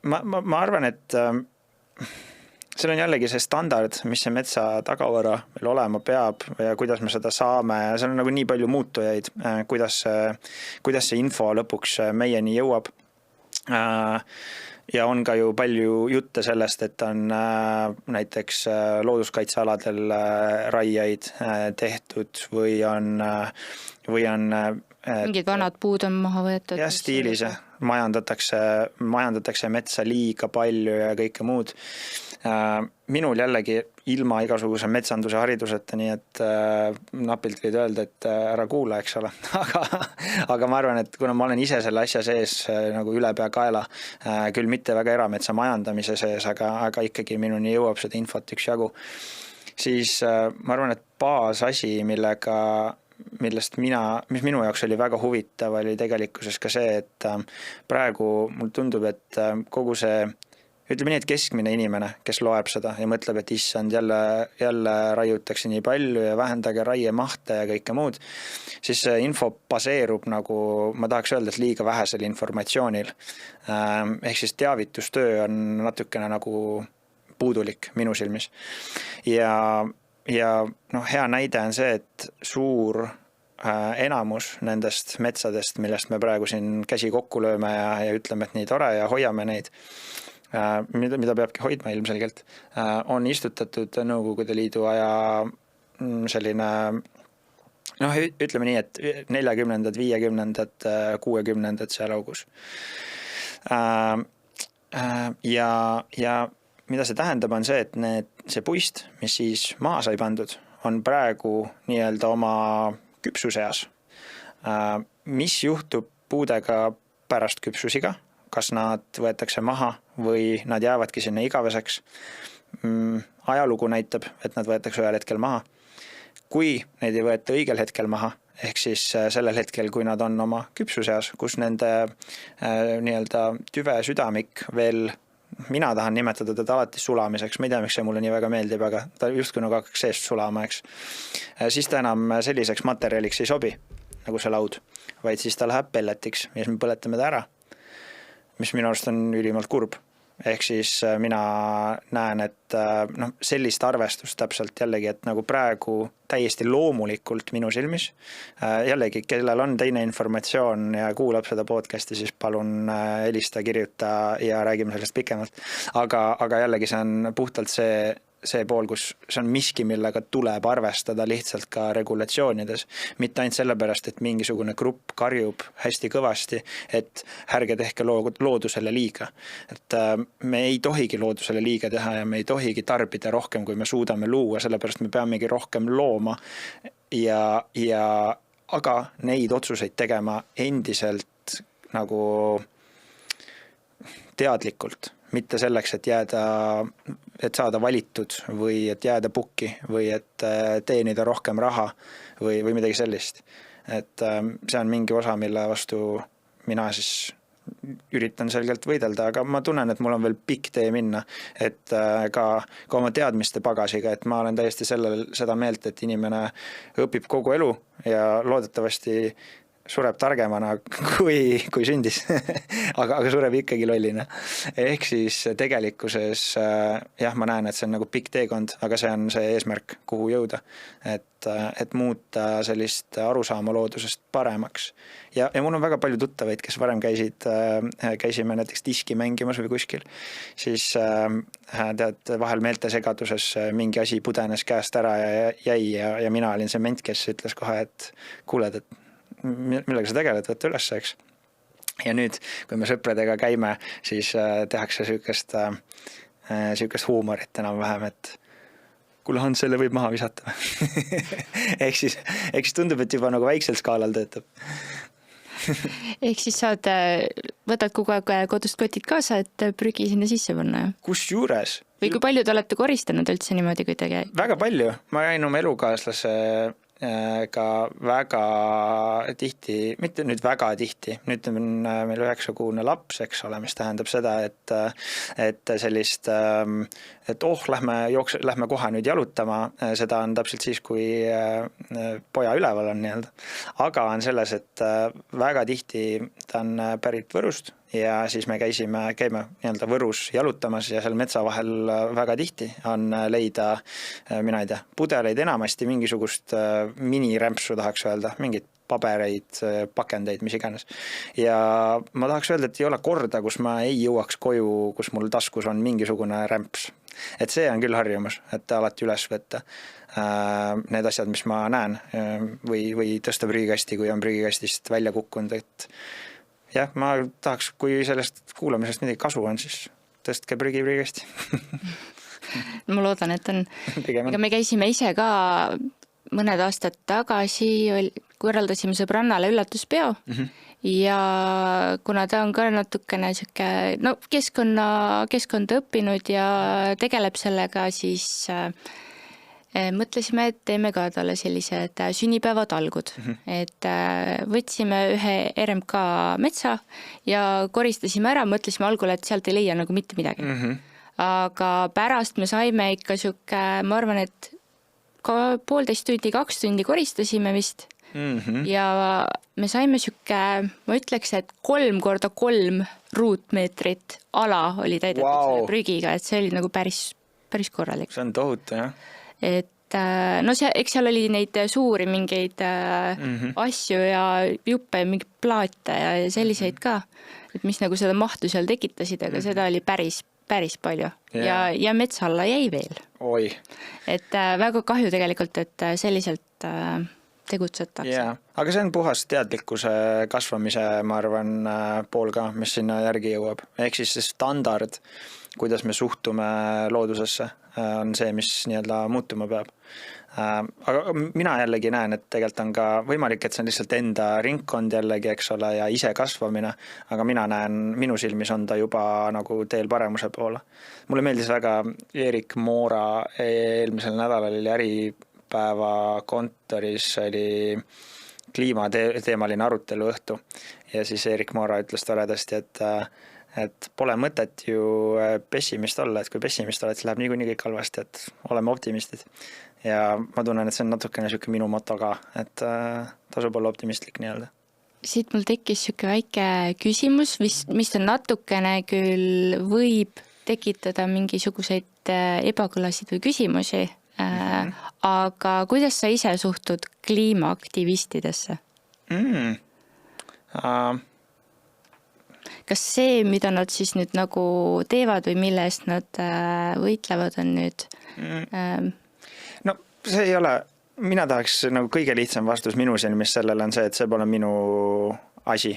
ma arvan, et seal on jällegi see standard, mis see metsa tagavara meil olema peab ja kuidas me seda saame. Seal on nagu nii palju muutujaid, kuidas see info lõpuks meieni jõuab. Ja on ka ju palju jutte sellest, et on näiteks looduskaitsealadel raieid tehtud või on mingid vanad puud on maha võetud. Ja stiilis majandatakse metsa liiga palju ja kõike muud. Minul jällegi ilma igasuguse metsanduse hariduseta, nii et napilt võid öelda, et ära kuula, eks ole. Aga ma arvan, et kuna ma olen ise selle asja sees nagu üle pea kaela, küll mitte väga erametsa majandamise sees, aga ikkagi minuni jõuab seda infot üksjagu, siis ma arvan, et baasasi, mis minu jaoks oli väga huvitav, oli tegelikkuses ka see, et praegu mul tundub, et kogu see ütleme nii, et keskmine inimene, kes loeb seda ja mõtleb, et issand, jälle raiutakse nii palju ja vähendage raiemahte ja kõike muud, siis see info baseerub nagu, ma tahaks öelda, et liiga vähesel informatsioonil. Ehk siis teavitustöö on natukene nagu puudulik minu silmis. Ja hea näide on see, et suur enamus nendest metsadest, millest me praegu siin käsi kokku lööme ja ütleme, et nii tore ja hoiame neid, mida peabki hoidma ilmselgelt, on istutatud Nõukogude Liidu aja selline, ütleme nii, et 40-ndad, 50-ndad, 60-ndad seal augus. Ja mida see tähendab, on see, et see puist, mis siis maha sai pandud, on praegu nii-öelda oma küpsuseas. Mis juhtub puudega pärast küpsusiga? Kas nad võetakse maha või nad jäävadki sinna igaveseks? Ajalugu näitab, et nad võetakse ühel hetkel maha. Kui neid ei võeta õigel hetkel maha, ehk siis sellel hetkel, kui nad on oma küpsuseas, kus nende nii-öelda tüve südamik veel, mina tahan nimetada teda alati sulamiseks, ma ei tea, miks see mulle nii väga meeldib, aga ta justkui nagu hakkaks seest sulama, eks. Siis ta enam selliseks materjaliks ei sobi, nagu see laud, vaid siis ta läheb pelletiks ja siis me põletame ta ära, mis minu arust on ülimalt kurb. Ehk siis mina näen, et sellist arvestust täpselt jällegi, et nagu praegu täiesti loomulikult minu silmis, jällegi, kellel on teine informatsioon ja kuulab seda podcasti, siis palun helista, kirjuta ja räägime sellest pikemalt. Aga jällegi see on puhtalt see pool, kus see on miski, millega tuleb arvestada lihtsalt ka regulatsioonides. Mitte ainult sellepärast, et mingisugune grupp karjub hästi kõvasti, et ärge tehke loodusele liiga. Et me ei tohigi loodusele liiga teha ja me ei tohigi tarbida rohkem, kui me suudame luua, sellepärast me peamegi rohkem looma. Aga neid otsuseid tegema endiselt nagu teadlikult. Mitte selleks, et saada valitud või et jääda pukki või et teenida rohkem raha või midagi sellist. Et see on mingi osa, mille vastu mina siis üritan selgelt võidelda, aga ma tunnen, et mul on veel pikk tee minna, et ka oma teadmiste pagasiga, et ma olen täiesti seda meelt, et inimene õpib kogu elu ja loodetavasti sureb targemana kui sündis, aga sureb ikkagi lollina. Ehk siis tegelikkuses, ma näen, et see on nagu pikk teekond, aga see on see eesmärk, kuhu jõuda, et muuta sellist arusaama loodusest paremaks. Ja mul on väga palju tuttavaid, kes varem käisime näiteks diski mängimas või kuskil, siis tead, vahel meeltesegaduses mingi asi pudenes käest ära ja jäi ja mina olin see ment, kes ütles kohe, et kuuled, et millega sa tegeled, võtta üles, eks. Ja nüüd, kui me sõpradega käime, siis tehakse sihukest huumorit enam vähem, et kuule, Hans, selle võib maha visata. ehk siis tundub, et juba nagu väiksel skaalal töötab. Ehk siis võtad kogu aeg kodust kotid kaasa, et prügi sinna sisse panna. Kusjuures Või kui palju te olete koristanud üldse niimoodi kuidagi? Väga palju, ma käin oma elukaaslase ka väga tihti, mitte nüüd väga tihti, nüüd on meil 9-kuune laps, eks ole, mis tähendab seda, et sellist, et lähme kohe nüüd jalutama, seda on täpselt siis, kui poja üleval on nii-öelda. Aga on selles, et väga tihti ta on pärit Võrust ja siis me käime nii-öelda Võrus jalutamas ja seal metsa vahel väga tihti on leida, mina ei tea, pudeleid enamasti, mingisugust minirämpsu tahaks öelda, mingid pabereid, pakendeid, mis iganes. Ja ma tahaks öelda, et ei ole korda, kus ma ei jõuaks koju, kus mul taskus on mingisugune rämps. Et see on küll harjumus, et alati üles võtta need asjad, mis ma näen või tõsta prügikasti, kui on prügikastist välja kukkunud, et jah, ma tahaks, kui sellest kuulamisest midagi kasu on, siis tõstke prügikasti. Ma loodan, et on. Aga me käisime ise ka mõned aastad tagasi, korraldasime sõbrannale üllatuspeo ja kuna ta on ka natukene keskkonda õppinud ja tegeleb sellega, siis mõtlesime, et teeme ka talle sellised sünnipäevatalgud, et võtsime ühe RMK metsa ja koristasime ära, mõtlesime algul, et sealt ei leia nagu mitte midagi. Aga pärast me saime ikka ma arvan, et 1,5 tundi, 2 tundi koristasime vist ja me saime ma ütleks, et 3x3 ruutmeetrit ala oli täidetud selle prügiga, et see oli nagu päris korralik. See on tohutu, jah. Et eks seal oli neid suuri mingeid asju ja juppe, mingeid plaate ja selliseid ka, et mis nagu seda mahtu seal tekitasid, aga seda oli päris palju ja metsa alla jäi veel. Oi. Et väga kahju tegelikult, et selliselt tegutsetakse. Yeah. Aga see on puhas teadlikkuse kasvamise, ma arvan, pool ka, mis sinna järgi jõuab. Ehk siis see standard, kuidas me suhtume loodusesse, on see, mis nii-öelda muutuma peab. Aga mina jällegi näen, et tegelikult on ka võimalik, et see on lihtsalt enda ringkond jällegi, eks ole, ja ise kasvamine, aga mina näen, minu silmis on ta juba nagu teel paremuse poole. Mulle meeldis väga Erik Moora eelmisel nädalal oli äripäeva kontoris, oli kliimateemaline arutelu õhtu ja siis Erik Moora ütles toredasti, et pole mõtet ju pessimist olla, et kui pessimist oled, siis läheb niikuinii kõik halvasti, et oleme optimistid. Ja ma tunnen, et see on natukene siuke minu moto ka, et tasub olla optimistlik nii-öelda. Siit mul tekkis siuke väike küsimus, mis on natukene küll võib tekitada mingisuguseid ebakõlasid või küsimusi, aga kuidas sa ise suhtud kliimaaktivistidesse? Kas see, mida nad siis nüüd nagu teevad või mille eest nad võitlevad, on nüüd... No see ei ole, mina tahaks nagu kõige lihtsam vastus minu silmis sellele on see, et see pole minu asi.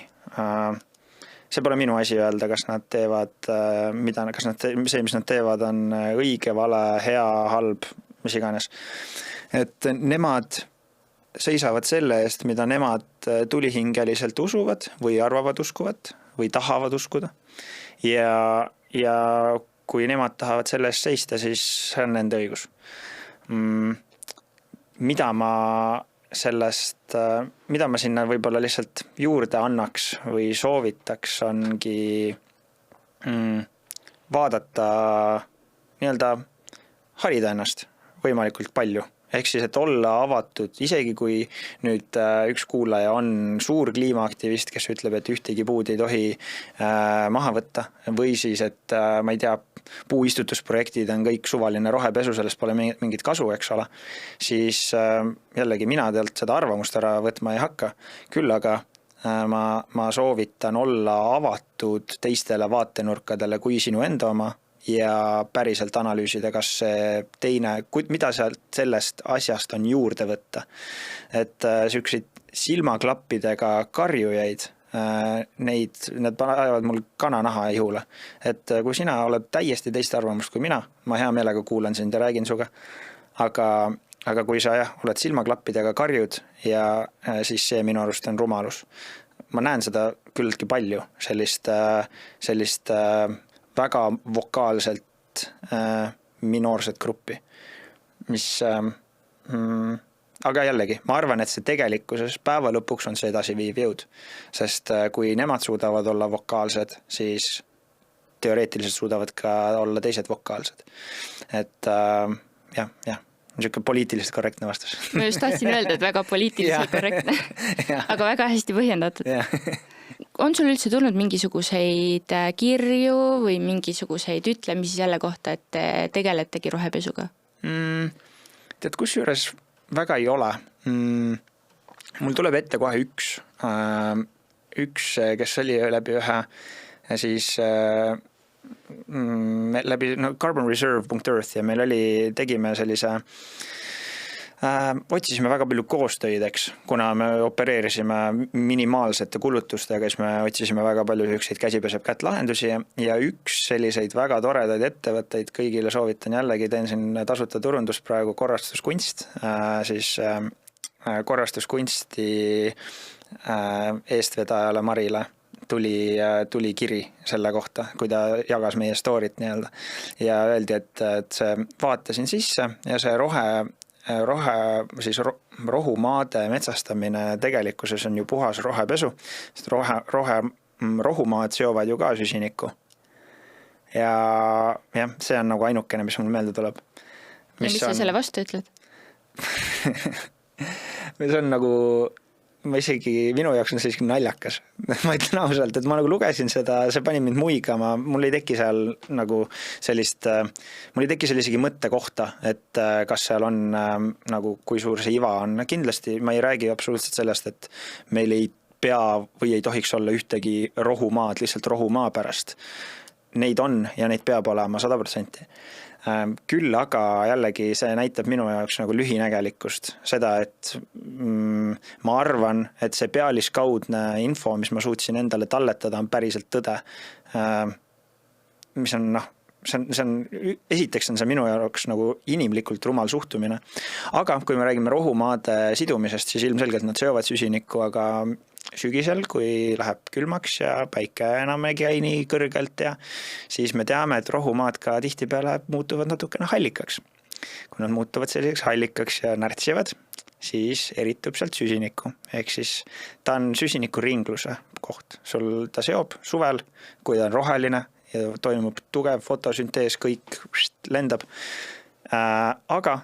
See pole minu asi öelda, kas nad teevad, see, mis nad teevad, on õige, vale, hea, halb, mis iganes. Et nemad seisavad selle eest, mida nemad tulihingeliselt usuvad või arvavad uskuvat või tahavad uskuda. Ja kui nemad tahavad selle eest seista, siis see on nende õigus. Mida ma sinna võib-olla lihtsalt juurde annaks või soovitaks, ongi vaadata, nii-öelda harida ennast võimalikult palju. Ehk siis, et olla avatud, isegi kui nüüd üks kuulaja on suur kliimaaktivist, kes ütleb, et ühtegi puud ei tohi maha võtta, või siis, et ma ei tea, puuistutusprojektid on kõik suvaline rohepesu, sellest pole mingit kasu, eks ole, siis jällegi mina tealt seda arvamust ära võtma ei hakka, küll aga ma soovitan olla avatud teistele vaatenurkadele kui sinu enda oma, ja päriselt analüüsida, kas see teine, mida sellest asjast on juurde võtta. Et selliseid silmaklappidega karjujaid, need ajavad mul kananaha ihule. Et kui sina oled täiesti teist arvamust kui mina, ma hea meelega kuulan sind ja räägin suga, aga kui sa oled silmaklappidega karjud ja siis see minu arust on rumalus. Ma näen seda küllaltki palju, sellist väga vokaalselt väikest minoorset gruppi, mis aga jällegi, ma arvan, et see tegelikkuses päeva lõpuks on see edasiviiv jõud, sest kui nemad suudavad olla vokaalsed, siis teoreetiliselt suudavad ka olla teised vokaalsed. Et jah, niisugune poliitiliselt korrektne vastus. Ma just tahtsin öelda, et väga poliitiliselt korrektne, aga väga hästi põhjendatud. On sul üldse tulnud mingisuguseid kirju või mingisuguseid ütlemisi selle kohta, et te tegeletegi rohepesuga? Tead, kusjuures väga ei ole. Mul tuleb ette kohe üks, kes oli läbi ühe siis läbi carbonreserve.earth ja meil tegime sellise otsisime väga palju koostöid, eks, kuna me opereerisime minimaalsete kulutustega, siis me otsisime väga palju selliseid käsipeseb kätt lahendusi ja üks selliseid väga toredaid ettevõtteid, kõigile soovitan jällegi, teen siin tasuta turundust praegu korrastuskunst, siis korrastuskunsti eestvedajale Marile tuli kiri selle kohta, kui ta jagas meie story't nii-öelda ja öeldi, et see vaatasin sisse ja see rohumaade metsastamine tegelikkuses on ju puhas rohepesu, sest rohumaad seovad ju ka süsinikku. Ja see on nagu ainukene, mis mul meelde tuleb. Ja mis sa selle vastu ütled? See on nagu, minu jaoks on selline naljakas. Ma ütlen ausalt, et ma nagu lugesin seda, see pani mind muigama, mul ei teki seal nagu mul ei teki sellisegi mõtte kohta, et kas seal on nagu, kui suur see iva on. Kindlasti ma ei räägi absoluutselt sellest, et meil ei pea või ei tohiks olla ühtegi rohumaad, lihtsalt rohumaa pärast. Neid on ja neid peab olema 100%. Küll aga jällegi see näitab minu jaoks nagu lühinägelikkust. Seda, et ma arvan, et see pealiskaudne info, mis ma suutsin endale talletada, on päriselt tõde. Mis on, esiteks on see minu jaoks nagu inimlikult rumal suhtumine. Aga kui me räägime rohumaade sidumisest, siis ilmselgelt nad seovad süsinikku, aga sügisel, kui läheb külmaks ja päike enam ei käi nii kõrgelt ja siis me teame, et rohumaad ka tihtipeale muutuvad natukene hallikaks. Kui nad muutuvad selliseks hallikaks ja närtsivad, siis eritub sealt süsinikku. Ehk siis ta on süsiniku ringluse koht. Sul ta seob suvel, kui ta on roheline ja toimub tugev fotosüntees, kõik lendab. Aga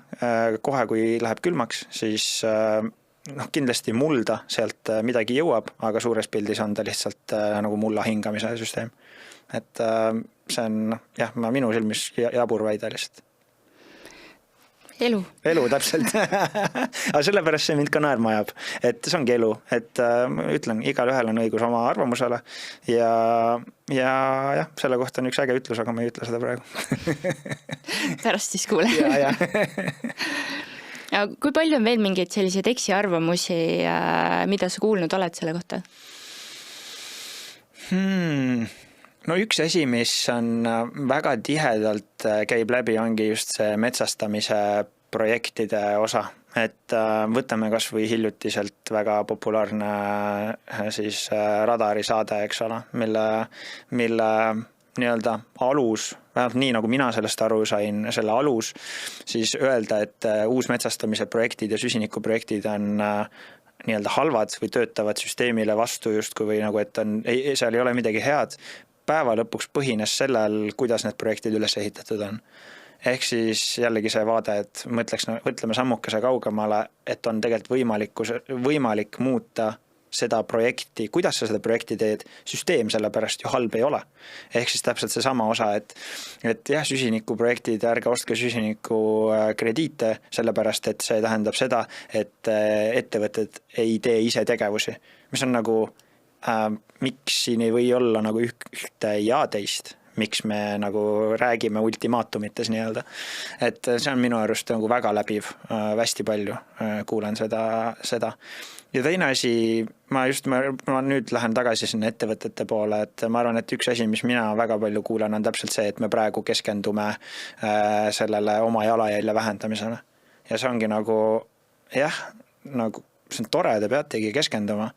kohe, kui läheb külmaks, siis kindlasti mulda sealt midagi jõuab, aga suures pildis on ta lihtsalt nagu mulla hingamise süsteem. Et see on, minu silmis jabur väide lihtsalt. Elu, täpselt. Aga sellepärast see mind ka naerma ajab, et see ongi elu, et ütlen, igal ühel on õigus oma arvamusele ja selle kohta on üks äge ütlus, aga ma ei ütle seda praegu. Pärast siis kuule. Ja kui palju on veel mingeid selliseid eksiarvamusi, mida sa kuulnud oled selle kohta? No üks asi, mis on väga tihedalt käib läbi, ongi just see metsastamise projektide osa. Et võtame kas või hiljutiselt väga populaarne siis radarisaade, eks ole, mille nii-öelda alus, vähemalt nii nagu mina sellest aru sain, selle alus, siis öelda, et uus metsastamise projektid ja süsinikuprojektid on nii-öelda halvad või töötavad süsteemile vastu justkui või nagu, et seal ei ole midagi head. Päeva lõpuks põhines sellel, kuidas need projektid üles ehitatud on. Ehk siis jällegi see vaade, et mõtleme sammukese kaugemale, et on tegelikult võimalik muuta seda projekti, kuidas sa seda projekti teed, süsteem sellepärast ju halb ei ole. Ehk siis täpselt see sama osa, et jah, süsinikuprojektid, ärge ostke süsiniku krediite, sellepärast et see tähendab seda, et ettevõtted ei tee ise tegevusi. Mis on nagu, miks siin ei või olla nagu ühte ja teist, miks me nagu räägime ultimaatumites nii-öelda. Et see on minu arust nagu väga läbiv, hästi palju kuulen seda. Ja teine asi, ma nüüd lähen tagasi sinna ettevõtete poole, et ma arvan, et üks asi, mis mina väga palju kuulen, on täpselt see, et me praegu keskendume sellele oma jalajälje vähendamisele. Ja see ongi nagu, nagu see on tore, te peategi keskenduma,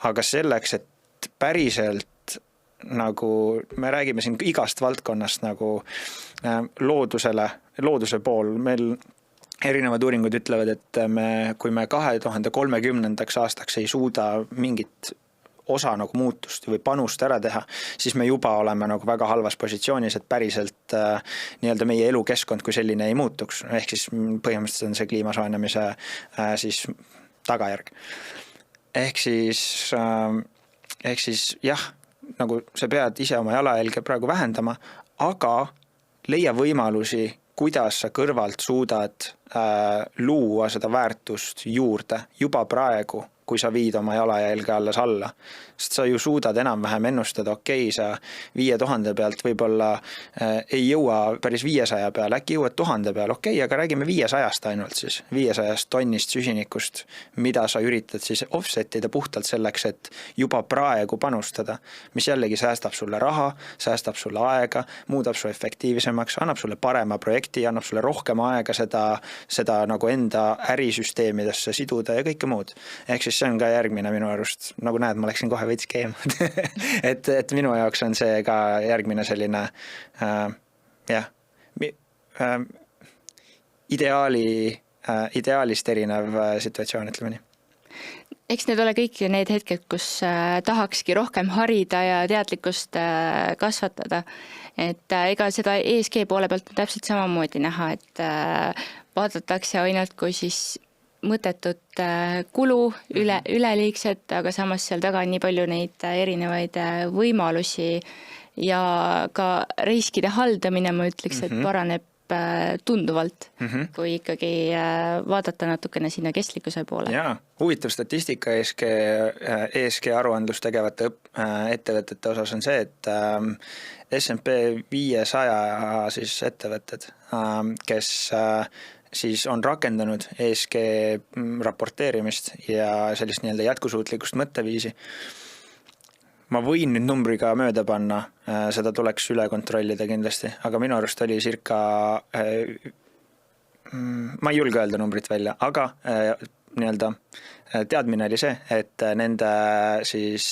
aga selleks, et päriselt nagu me räägime siin igast valdkonnast nagu looduse pool. Meil erinevad uuringud ütlevad, et kui me 2030. aastaks ei suuda mingit osa nagu muutust või panust ära teha, siis me juba oleme nagu väga halvas positsioonis, et päriselt nii-öelda meie elukeskkond kui selline ei muutuks. Ehk siis põhimõtteliselt on see kliima soojenemise siis tagajärg. Ehk siis jah, nagu sa pead ise oma jalajälge praegu vähendama, aga leia võimalusi, kuidas sa kõrvalt suudad luua seda väärtust juurde juba praegu, kui sa viid oma jalajälge alles alla. Sest sa ju suudad enam-vähem ennustada, sa 5000 pealt võib-olla ei jõua päris 500 peale, äkki jõuad 1000 peale, aga räägime 500 ainult siis, 500 tonnist süsinikust, mida sa üritad siis offsetida puhtalt selleks, et juba praegu panustada, mis jällegi säästab sulle raha, säästab sulle aega, muudab su efektiivsemaks, annab sulle parema projekti, annab sulle rohkem aega seda nagu enda ärisüsteemidesse siduda ja kõike muud. Ehk siis see on ka järgmine minu arust, nagu näed, ma läksin kohe veits keemad. et minu jaoks on see ka järgmine selline ideaalist erinev situatsioon, ütleme nii. Eks need ole kõik need hetked, kus tahakski rohkem harida ja teadlikkust kasvatada. Et ega seda ESG poole pealt on täpselt samamoodi näha, et vaadatakse ainult kui siis mõttetut kulu, üleliigset, aga samas seal taga on nii palju neid erinevaid võimalusi ja ka riskide haldamine, ma ütleks, et paraneb tunduvalt, kui ikkagi vaadata natukene sinna kestlikkuse poole. Jaa, huvitav statistika ESG aruandlust tegevate ettevõtete osas on see, et S&P 500 siis ettevõtted, kes siis on rakendanud ESG raporteerimist ja sellist nii-öelda jätkusuutlikust mõtteviisi. Ma võin nüüd numbriga mööda panna, seda tuleks üle kontrollida kindlasti, aga minu arust oli ma ei julge öelda numbrit välja, aga nii-öelda teadmine oli see, et nende siis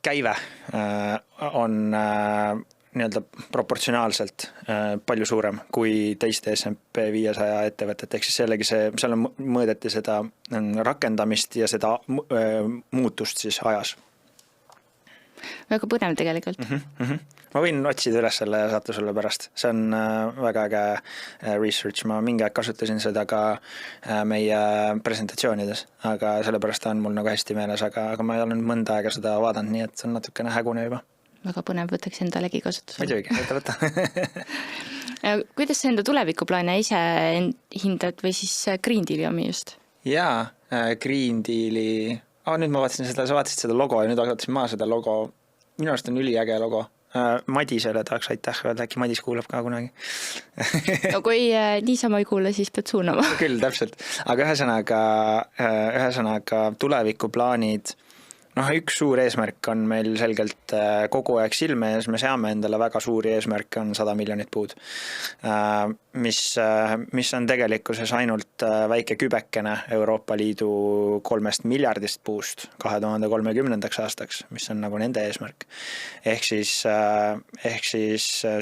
käive on nii-öelda proportsionaalselt palju suurem kui teiste S&P 500 ettevõtet, ehk siis jällegi seal mõõdeti seda rakendamist ja seda muutust siis ajas. Väga põnev tegelikult. Ma võin otsida üles selle ja saata sulle pärast. See on väga äge research. Ma mingi aeg kasutasin seda ka meie presentatsioonides, aga sellepärast on mul nagu hästi meeles, aga ma ei ole mõnda aega seda vaadanud, nii et see on natukene hägune juba. Väga põnev, võtaks endalegi kasutusele. Muidugi, võta. Kuidas sa enda tulevikuplaane ise hindad või siis Green Deali omi just? Jaa, Green Deali... nüüd ma vaatasin sa vaatasid seda logo ja nüüd vaatasin ma seda logo. Minu arust on üliäge logo. Madisele tahaks aitäh öelda, äkki Madis kuulab ka kunagi. No kui niisama ei kuule, siis pead suunama. Küll, täpselt. Aga ühesõnaga tulevikuplaanid, üks suur eesmärk on meil selgelt kogu aeg silme ees, me seame endale väga suuri eesmärke, on 100 miljonit puud, mis on tegelikkuses ainult väike kübekene Euroopa Liidu 3 miljardist puust 2030. aastaks, mis on nagu nende eesmärk. Ehk siis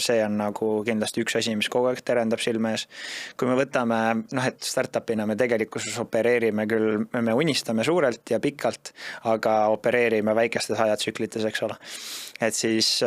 see on nagu kindlasti üks asi, mis kogu aeg terendab silme ees. Kui me võtame, et startupina me tegelikkuses opereerime küll, me unistame suurelt ja pikalt, aga opereerime väikestes ajatsüklites, eks ole. Et siis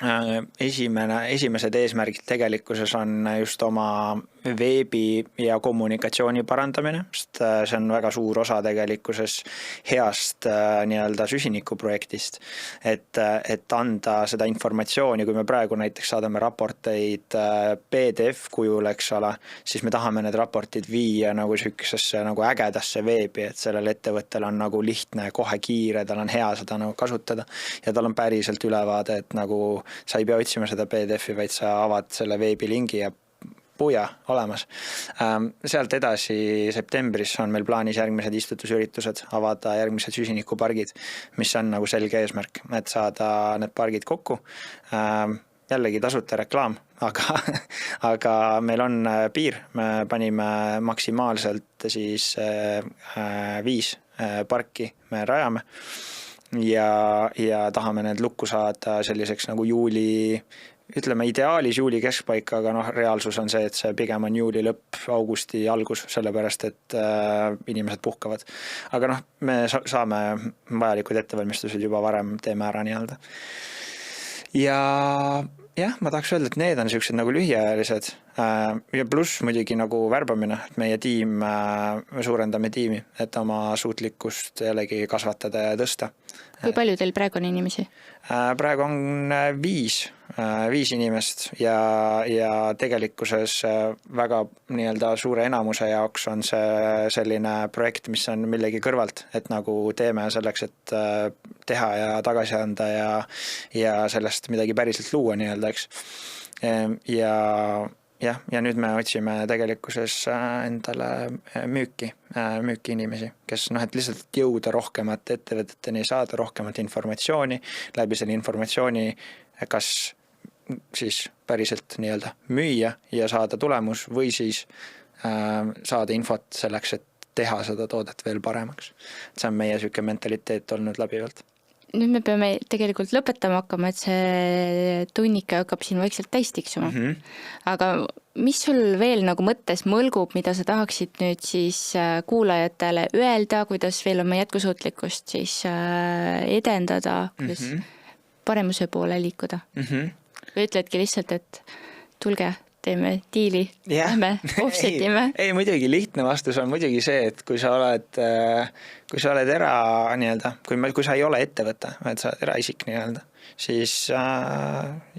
esimesed eesmärgid tegelikkuses on just oma veebi ja kommunikatsiooni parandamine, sest see on väga suur osa tegelikkuses heast nii-öelda süsinikuprojektist, et anda seda informatsiooni, kui me praegu näiteks saadame raporteid PDF kujul, eks ole, siis me tahame need raportid viia nagu sükesesse nagu ägedasse veebi, et sellel ettevõttel on nagu lihtne, kohe kiire, tal on hea seda nagu kasutada ja tal on päriselt ülevaade, et nagu sa ei pea otsima seda PDF-i, vaid sa avad selle veebilingi ja puja olemas. Sealt edasi septembris on meil plaanis järgmised istutusüritused, avada järgmised süsinikupargid, mis on nagu selge eesmärk, et saada need pargid kokku. Jällegi tasuta reklaam, aga meil on piir, me panime maksimaalselt siis 5 parki me rajame. ja tahame need lukku saada selliseks nagu juuli, ütleme ideaalis juuli keskpaika, aga reaalsus on see, et see pigem on juuli lõpp, augusti algus, sellepärast et inimesed puhkavad. Aga me saame vajalikud ettevalmistused juba varem teeme ära nii-öelda. Ja jah, ma tahaks öelda, et need on sellised nagu lühiajalised ja pluss muidugi nagu värbamine, et meie tiim, me suurendame tiimi, et oma suutlikkust jällegi kasvatada ja tõsta. Kui palju teil praegu on inimesi? Praegu on 5 inimest ja tegelikkuses väga nii-öelda suure enamuse jaoks on see selline projekt, mis on millegi kõrvalt, et nagu teeme selleks, et teha ja tagasi anda ja sellest midagi päriselt luua nii-öelda, eks. Ja nüüd me otsime tegelikkuses endale müüki inimesi, kes et lihtsalt jõuda rohkemat ettevõteteni, saada rohkemat informatsiooni, läbi selle informatsiooni kas siis päriselt nii-öelda müüa ja saada tulemus või siis saada infot selleks, et teha seda toodet veel paremaks. See on meie selline mentaliteet olnud läbivalt. Nüüd me peame tegelikult lõpetama hakkama, et see tunnika hakkab siin vaikselt täis tiksuma. Aga mis sul veel nagu mõttes mõlgub, mida sa tahaksid nüüd siis kuulajatele öelda, kuidas veel oma jätkusuutlikkust siis edendada, kuidas paremuse poole liikuda? Või ütledki lihtsalt, et tulge, teeme diili, lähme, offsetime. Ei, muidugi lihtne vastus on muidugi see, et kui sa oled nii-öelda, kui sa ei ole ettevõte, et sa oled eraisik nii-öelda, siis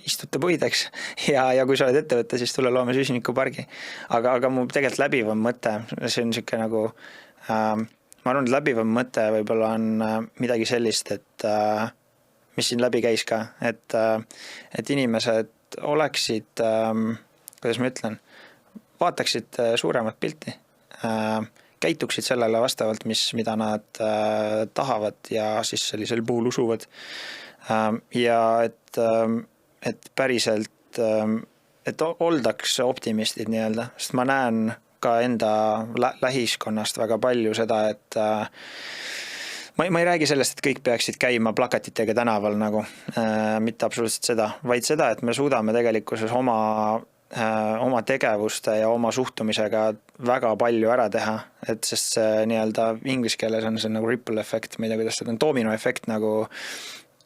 istuta puideks ja kui sa oled ettevõte, siis tule loome süsinikupargi. Aga mu tegelikult läbivam mõte, see on selline nagu, ma arvan, et läbivam mõte võib-olla on midagi sellist, et mis siin läbi käis ka, et inimesed oleksid kuidas ma ütlen, vaataksid suuremat pilti, käituksid sellele vastavalt, mida nad tahavad ja siis sellisel puhul usuvad. Ja et päriselt, et oldaks optimistid nii-öelda, sest ma näen ka enda lähiskonnast väga palju seda, et ma ei räägi sellest, et kõik peaksid käima plakatitega tänaval nagu, mitte absoluutselt seda, vaid seda, et me suudame tegelikkuses oma tegevuste ja oma suhtumisega väga palju ära teha, et sest see nii-öelda inglise keeles on see nagu ripple effect, ma ei tea, kuidas seda on, domino efekt nagu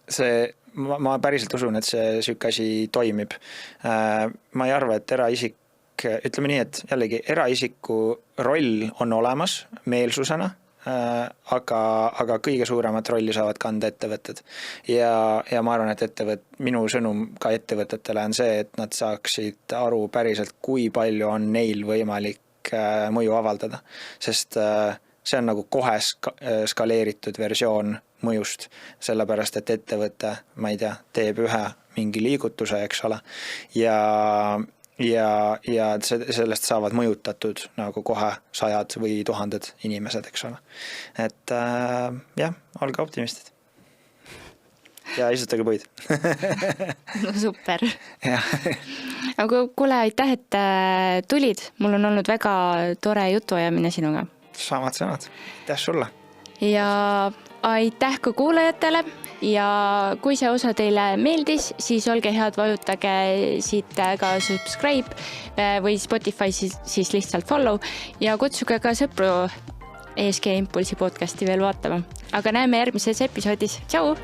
see, ma päriselt usun, et see selline asi toimib. Ma ei arva, et eraisik, ütleme nii, et jällegi eraisiku roll on olemas meelsusena, aga kõige suuremat rolli saavad kanda ettevõtted. Ja ma arvan, et minu sõnum ka ettevõtetele on see, et nad saaksid aru päriselt, kui palju on neil võimalik mõju avaldada. Sest see on nagu kohe skaleeritud versioon mõjust, sellepärast et ettevõte, ma ei tea, teeb ühe mingi liigutuse, eks ole, ja sellest saavad mõjutatud nagu kohe 100 või 1000 inimesed, eks ole. Et jah, olge optimistid. Ja istutage puid. No super. Aga kuule, aitäh, et tulid. Mul on olnud väga tore jutuajamine sinuga. Samad sõnad. Aitäh sulle. Ja aitäh ka kuulajatele ja kui see osa teile meeldis, siis olge head, vajutage siit ka subscribe või Spotify siis lihtsalt follow ja kutsuge ka sõpru ESG Impulsi podcasti veel vaatama. Aga näeme järgmises episoodis. Tšau!